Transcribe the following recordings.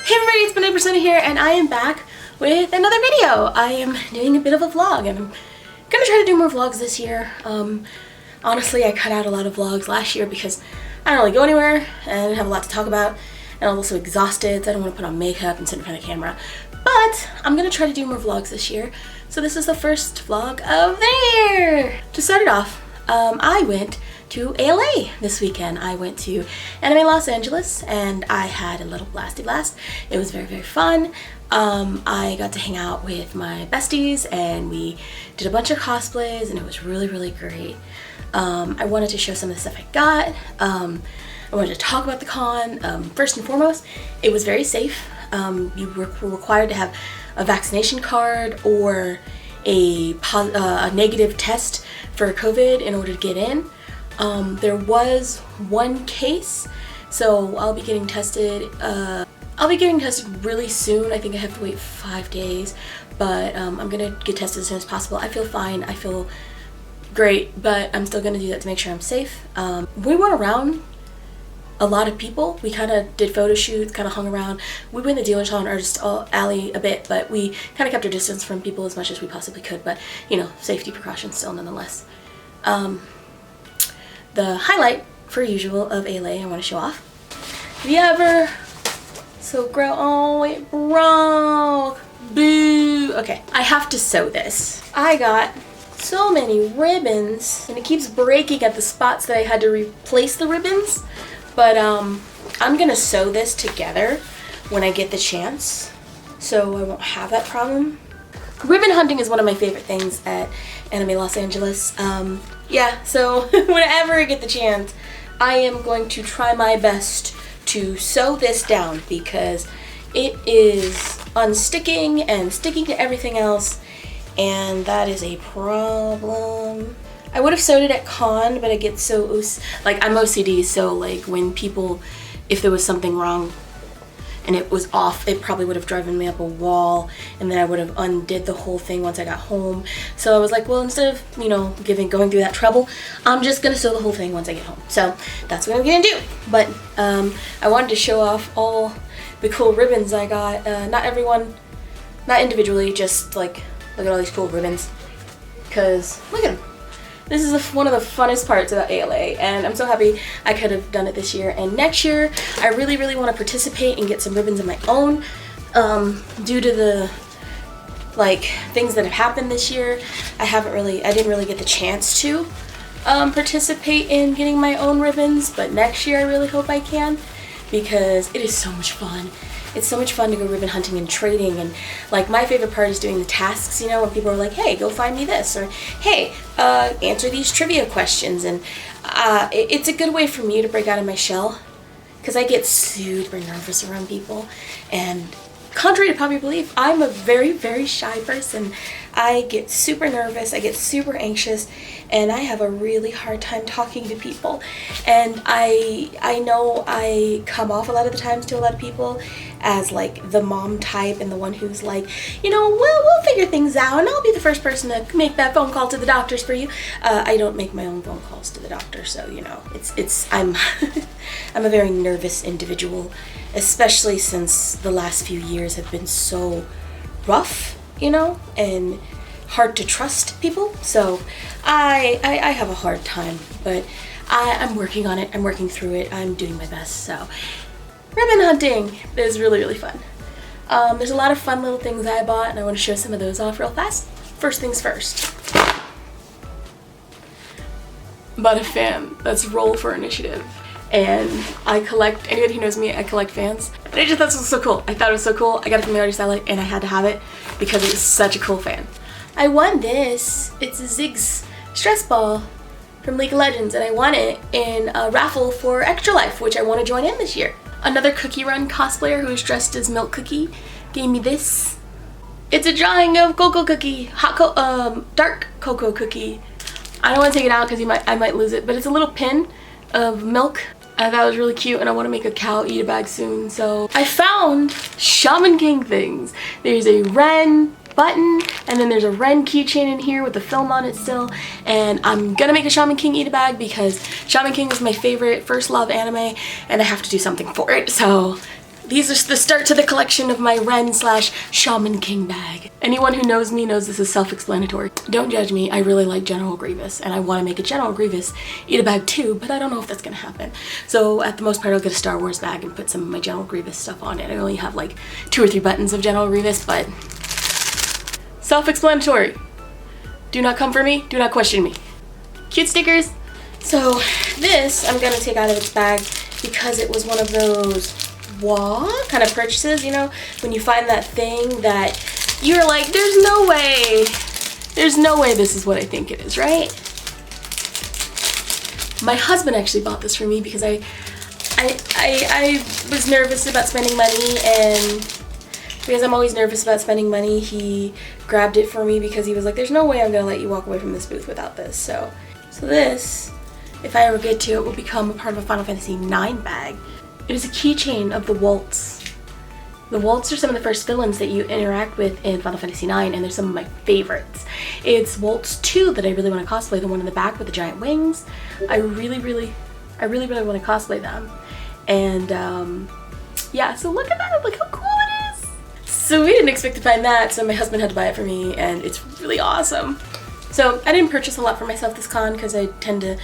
Hey everybody, it's Persona here, and I am back with another video. I am doing a bit of a vlog, and I'm gonna try to do more vlogs this year. Honestly, I cut out a lot of vlogs last year because I don't really go anywhere, and I didn't have a lot to talk about, and I was also exhausted, so I don't want to put on makeup and sit in front of the camera. But I'm gonna try to do more vlogs this year, so this is the first vlog of the year. To start it off, I went to ALA this weekend. I went to Anime Los Angeles and I had a little blasty blast. It was very, very fun. I got to hang out with my besties and we did a bunch of cosplays and it was really, really great. I wanted to show some of the stuff I got. I wanted to talk about the con. First and foremost, it was very safe. You were required to have a vaccination card or a negative test for COVID in order to get in. There was one case, so I'll be getting tested. I'll be getting tested really soon. I think I have to wait 5 days, but I'm gonna get tested as soon as possible. I feel fine. I feel great, but I'm still gonna do that to make sure I'm safe. We weren't around a lot of people. We kind of did photo shoots, kind of hung around. We went in the dealer's hall and Artist Alley a bit, but we kind of kept our distance from people as much as we possibly could, but you know, safety precautions still nonetheless. The highlight, per usual, of ALA I want to show off. Have you ever... So grow... Oh, it broke! Boo! Okay, I have to sew this. I got so many ribbons, and it keeps breaking at the spots that I had to replace the ribbons. But, I'm gonna sew this together when I get the chance, so I won't have that problem. Ribbon hunting is one of my favorite things at Anime Los Angeles. Yeah, so whenever I get the chance, I am going to try my best to sew this down because it is unsticking and sticking to everything else, and that is a problem. I would have sewed it at con, but I get so, like, I'm OCD, so like when people, if there was something wrong and it was off, it probably would have driven me up a wall, and then I would have undid the whole thing once I got home. So I was like, well, instead of, you know, going through that trouble, I'm just gonna sew the whole thing once I get home. So that's what I'm gonna do. But I wanted to show off all the cool ribbons I got. Not individually, just like, look at all these cool ribbons. Cause look at them. This is one of the funnest parts about ALA, and I'm so happy I could have done it this year. And next year, I really, really want to participate and get some ribbons of my own. Due to the, like, things that have happened this year, I didn't really get the chance to participate in getting my own ribbons, but next year I really hope I can, because it is so much fun. It's so much fun to go ribbon hunting and trading, and like my favorite part is doing the tasks, you know, when people are like, hey, go find me this, or hey, answer these trivia questions, and it's a good way for me to break out of my shell, because I get super nervous around people, and contrary to popular belief, I'm a very, very shy person. I get super nervous, I get super anxious, and I have a really hard time talking to people. And I know I come off a lot of the times to a lot of people as like the mom type and the one who's like, you know, we'll figure things out and I'll be the first person to make that phone call to the doctors for you. I don't make my own phone calls to the doctor, so you know, I'm I'm a very nervous individual, especially since the last few years have been so rough, you know, and hard to trust people. So I have a hard time, but I'm working on it. I'm working through it. I'm doing my best. So ribbon hunting is really, really fun. There's a lot of fun little things I bought, and I want to show some of those off real fast. First things first. Bought a fan that's Roll for Initiative. And I collect, anybody who knows me, I collect fans. And I just thought this was so cool. I thought it was so cool. I got it from the Artist Alley and I had to have it because it was such a cool fan. I won this. It's a Ziggs stress ball from League of Legends, and I won it in a raffle for Extra Life, which I want to join in this year. Another Cookie Run cosplayer who is dressed as Milk Cookie gave me this. It's a drawing of Cocoa Cookie, dark Cocoa Cookie. I don't want to take it out because I might lose it, but it's a little pin of milk. I thought it was really cute, and I want to make a cow eat a bag soon. So I found Shaman King things. There's a Ren button, and then there's a Ren keychain in here with the film on it still, and I'm gonna make a Shaman King eat a bag because Shaman King is my favorite first love anime, and I have to do something for it. So These are the start to the collection of my Ren / Shaman King bag. Anyone who knows me knows this is self-explanatory. Don't judge me, I really like General Grievous and I want to make a General Grievous eat a bag too, but I don't know if that's gonna happen. So at the most part I'll get a Star Wars bag and put some of my General Grievous stuff on it. I only have like 2 or 3 buttons of General Grievous, but self-explanatory. Do not come for me, do not question me. Cute stickers. So this I'm gonna take out of its bag because it was one of those what kind of purchases, you know, when you find that thing that you're like, there's no way this is what I think it is, right? My husband actually bought this for me because I was nervous about spending money, and because I'm always nervous about spending money, he grabbed it for me because he was like, there's no way I'm gonna let you walk away from this booth without this. So this, if I ever get to it, will become a part of a Final Fantasy IX bag. It is a keychain of the Waltz. The Waltz are some of the first villains that you interact with in Final Fantasy IX, and they're some of my favorites. It's Waltz 2 that I really want to cosplay, the one in the back with the giant wings. I really want to cosplay them. And yeah, so look at that, look how cool it is. So we didn't expect to find that, so my husband had to buy it for me, and it's really awesome. So I didn't purchase a lot for myself this con because I tend to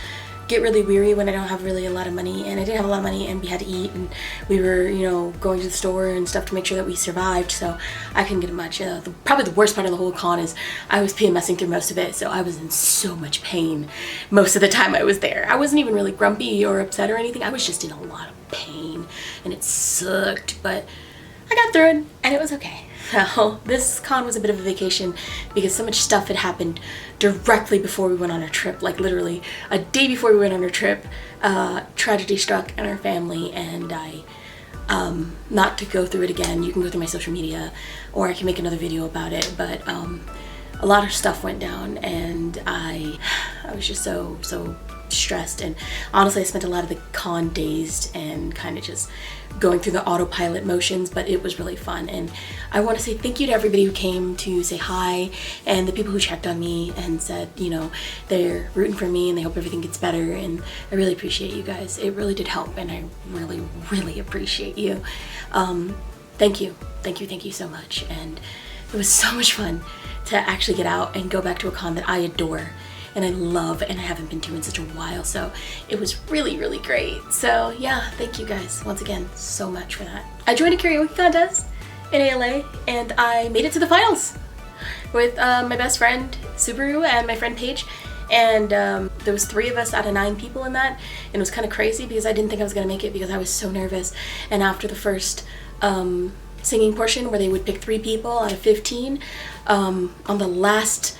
get really weary when I don't have really a lot of money, and I didn't have a lot of money, and we had to eat, and we were, you know, going to the store and stuff to make sure that we survived, so I couldn't get much. Probably the worst part of the whole con is I was PMSing through most of it, so I was in so much pain most of the time I was there. I wasn't even really grumpy or upset or anything, I was just in a lot of pain, and it sucked, but I got through it, and it was okay. So this con was a bit of a vacation because so much stuff had happened directly before we went on our trip, like literally a day before we went on our trip, tragedy struck in our family, and not to go through it again, you can go through my social media or I can make another video about it, but a lot of stuff went down, and I was just so stressed, and honestly I spent a lot of the con dazed and kind of just going through the autopilot motions, but it was really fun. And I want to say thank you to everybody who came to say hi, and the people who checked on me and said, you know, they're rooting for me and they hope everything gets better, and I really appreciate you guys. It really did help, and I really appreciate you. Thank you so much, and it was so much fun to actually get out and go back to a con that I adore and I love and I haven't been to in such a while, so it was really great. So yeah, thank you guys once again so much for that. I joined a karaoke contest in ALA and I made it to the finals with my best friend Subaru and my friend Paige, and there was 3 of us out of 9 people in that, and it was kind of crazy because I didn't think I was gonna make it because I was so nervous. And after the first singing portion where they would pick 3 people out of 15, on the last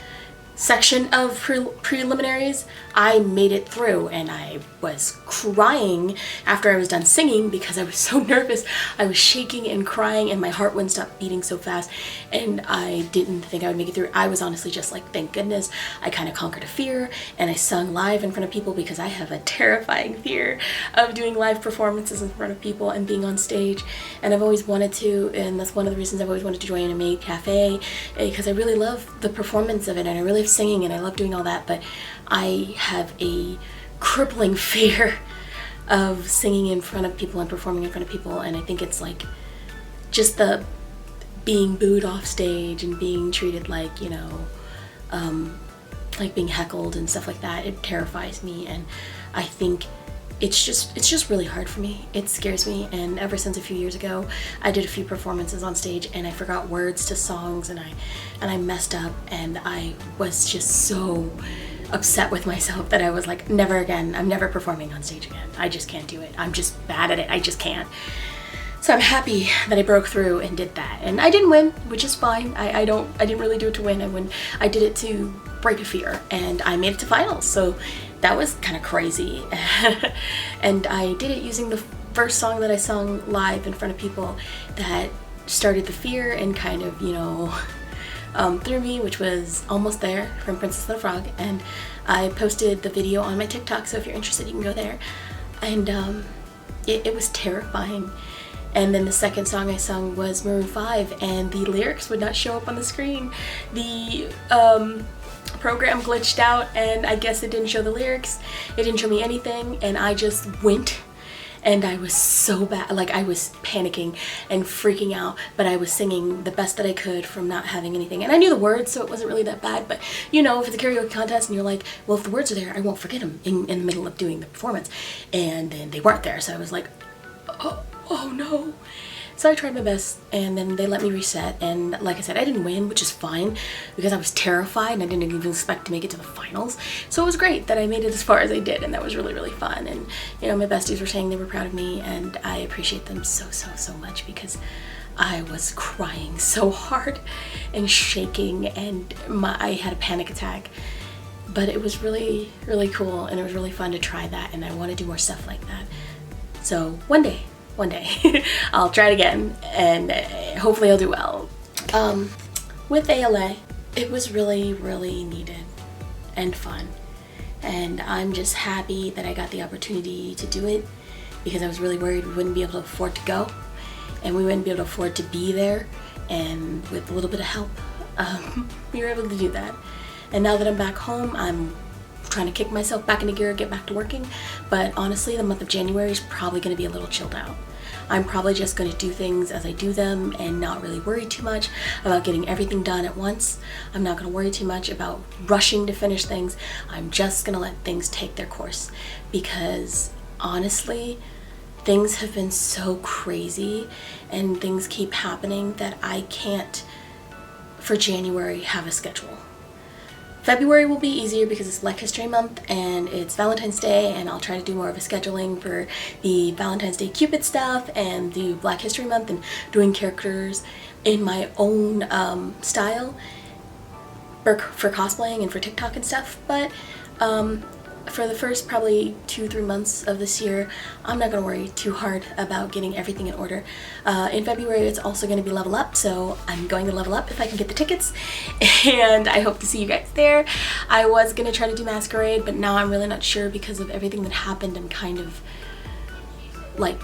section of preliminaries, I made it through, and I was crying after I was done singing because I was so nervous. I was shaking and crying and my heart wouldn't stop beating so fast, and I didn't think I would make it through. I was honestly just like, thank goodness I kind of conquered a fear, and I sung live in front of people because I have a terrifying fear of doing live performances in front of people and being on stage, and I've always wanted to, and that's one of the reasons I've always wanted to join a maid cafe, because I really love the performance of it and I really love singing and I love doing all that, but I have a crippling fear of singing in front of people and performing in front of people, and I think it's like just the being booed off stage and being treated like, you know, like being heckled and stuff like that. It terrifies me, and I think it's just really hard for me. It scares me, and ever since a few years ago I did a few performances on stage and I forgot words to songs, and I messed up, and I was just so upset with myself that I was like, never again, I'm never performing on stage again. I just can't do it. I'm just bad at it. I just can't. So I'm happy that I broke through and did that, and I didn't win, which is fine. I didn't really do it to win. I did it to break a fear, and I made it to finals, so that was kind of crazy. And I did it using the first song that I sung live in front of people that started the fear and kind of, you know, through me, which was Almost There from Princess and the Frog, and I posted the video on my TikTok, so if you're interested you can go there. And it was terrifying. And then the second song I sung was Maroon 5, and the lyrics would not show up on the screen. The program glitched out, and I guess it didn't show the lyrics. It didn't show me anything, and I just went and I was so bad, like I was panicking and freaking out, but I was singing the best that I could from not having anything. And I knew the words, so it wasn't really that bad, but you know, if it's a karaoke contest and you're like, well, if the words are there, I won't forget them in the middle of doing the performance. And then they weren't there, so I was like, oh no. So I tried my best, and then they let me reset, and like I said, I didn't win, which is fine because I was terrified and I didn't even expect to make it to the finals. So it was great that I made it as far as I did, and that was really, really fun. And you know, my besties were saying they were proud of me, and I appreciate them so much because I was crying so hard and shaking, and I had a panic attack. But it was really, really cool, and it was really fun to try that, and I want to do more stuff like that. So one day I'll try it again, and hopefully I'll do well. With ALA, it was really, really needed and fun, and I'm just happy that I got the opportunity to do it because I was really worried we wouldn't be able to afford to go, and we wouldn't be able to afford to be there, and with a little bit of help, we were able to do that. And now that I'm back home, I'm trying to kick myself back into gear, get back to working, but honestly the month of January is probably going to be a little chilled out. I'm probably just going to do things as I do them and not really worry too much about getting everything done at once. I'm not going to worry too much about rushing to finish things. I'm just going to let things take their course because honestly things have been so crazy and things keep happening that I can't for January have a schedule. February will be easier because it's Black History Month and it's Valentine's Day, and I'll try to do more of a scheduling for the Valentine's Day Cupid stuff and the Black History Month and doing characters in my own style for cosplaying and for TikTok and stuff. But for the first probably 2-3 months of this year, I'm not going to worry too hard about getting everything in order. In February, it's also going to be Level Up, so I'm going to Level Up if I can get the tickets, and I hope to see you guys there. I was going to try to do Masquerade, but now I'm really not sure because of everything that happened. I'm kind of like,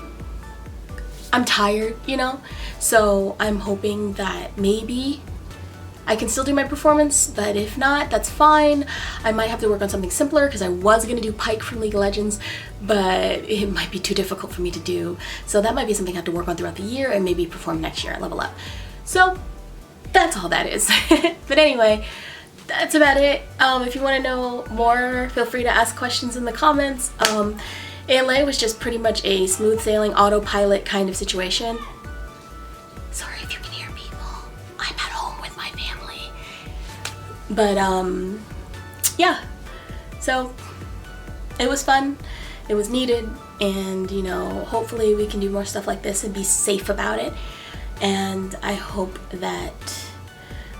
I'm tired, you know? So I'm hoping that maybe I can still do my performance, but if not, that's fine. I might have to work on something simpler because I was going to do Pike from League of Legends, but it might be too difficult for me to do. So that might be something I have to work on throughout the year and maybe perform next year at Level Up. So that's all that is. But anyway, that's about it. If you want to know more, feel free to ask questions in the comments. ALA was just pretty much a smooth sailing autopilot kind of situation. Sorry if you can hear people. I'm at home with my family. But yeah, so it was fun, it was needed, and you know, hopefully we can do more stuff like this and be safe about it. And I hope that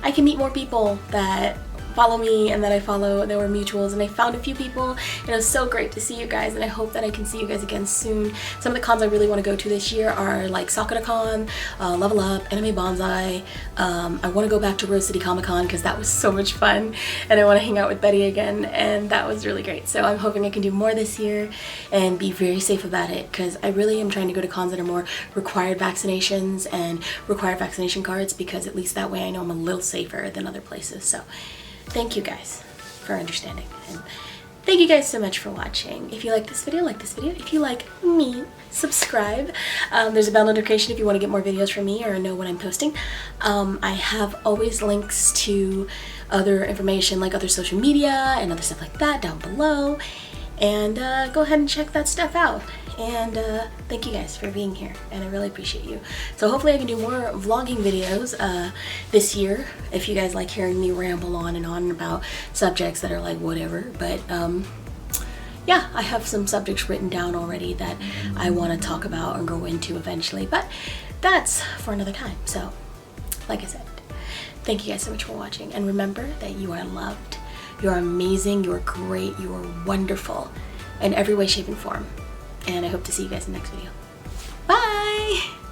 I can meet more people that follow me and that I follow, and there were mutuals, and I found a few people, and it was so great to see you guys, and I hope that I can see you guys again soon. Some of the cons I really want to go to this year are like SakuraCon, Level Up, Anime Bonsai. I want to go back to Rose City Comic Con because that was so much fun, and I want to hang out with Betty again, and that was really great. So I'm hoping I can do more this year and be very safe about it, because I really am trying to go to cons that are more required vaccinations and required vaccination cards, because at least that way I know I'm a little safer than other places. So thank you guys for understanding, and thank you guys so much for watching. If you like this video, like this video. If you like me, subscribe. There's a bell notification if you want to get more videos from me or know when I'm posting. I have always links to other information like other social media and other stuff like that down below, and go ahead and check that stuff out. And thank you guys for being here, and I really appreciate you. So hopefully I can do more vlogging videos this year, if you guys like hearing me ramble on and on about subjects that are like whatever. But yeah, I have some subjects written down already that I want to talk about and go into eventually, but that's for another time. So like I said, thank you guys so much for watching, and remember that you are loved, you are amazing, you are great, you are wonderful in every way, shape, and form. And I hope to see you guys in the next video. Bye!